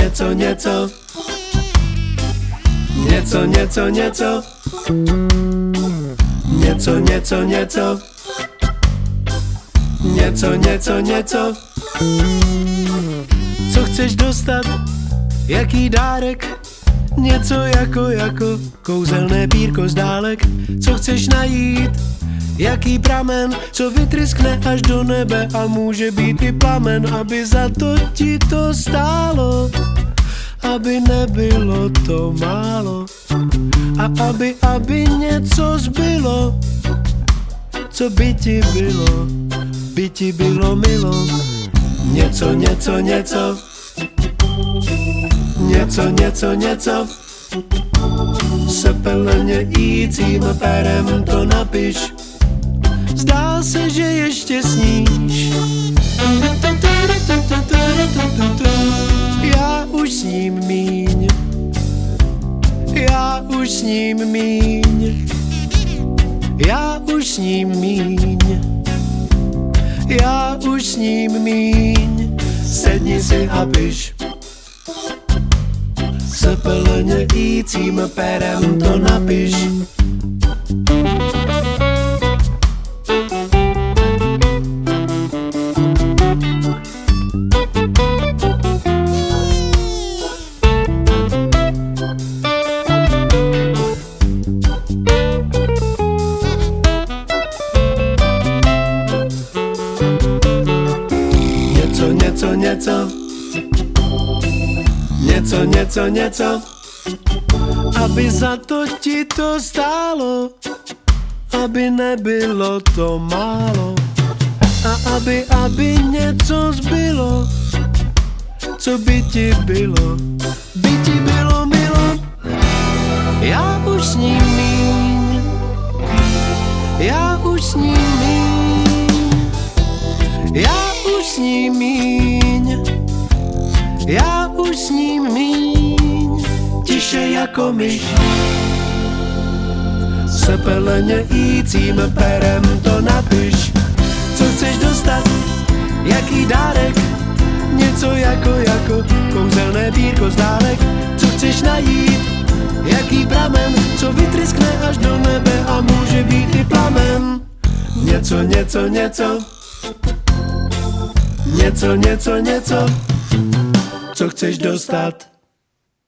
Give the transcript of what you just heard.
něco, něco. Něco, něco, něco. Něco, něco, něco. Něco, něco, něco. Co chceš dostat? Jaký dárek? Něco jako kouzelné pírko z dálek. Co chceš najít? Jaký pramen, co vytryskne až do nebe a může být i plamen, aby za to ti to stálo, aby nebylo to málo a aby něco zbylo, co by ti bylo milo. Něco, něco, něco. Něco, něco, něco. Sepeleně jícím perem to napiš. Zdá se, že ještě sníš. Já už sním míň. Já už sním míň. Já už sním míň. Já už sním míň. Sedni si a piš. Sepeleně jícím perem to napiš. Něco, něco. Něco, něco, něco. Aby za to ti to stálo, aby nebylo to málo a aby něco zbylo, co by ti bylo milo. Já už sním míň. Já už sním míň. Já už sním míň. Já už sním míň. Tiše jako myš. Sepeleně jícím perem to napiš. Co chceš dostat? Jaký dárek? Něco jako kouzelné pírko z dálek. Co chceš najít? Jaký pramen, co vytryskne až do nebe a může být i plamen. Něco, něco, něco. Něco, něco, něco. Co chceš dostat?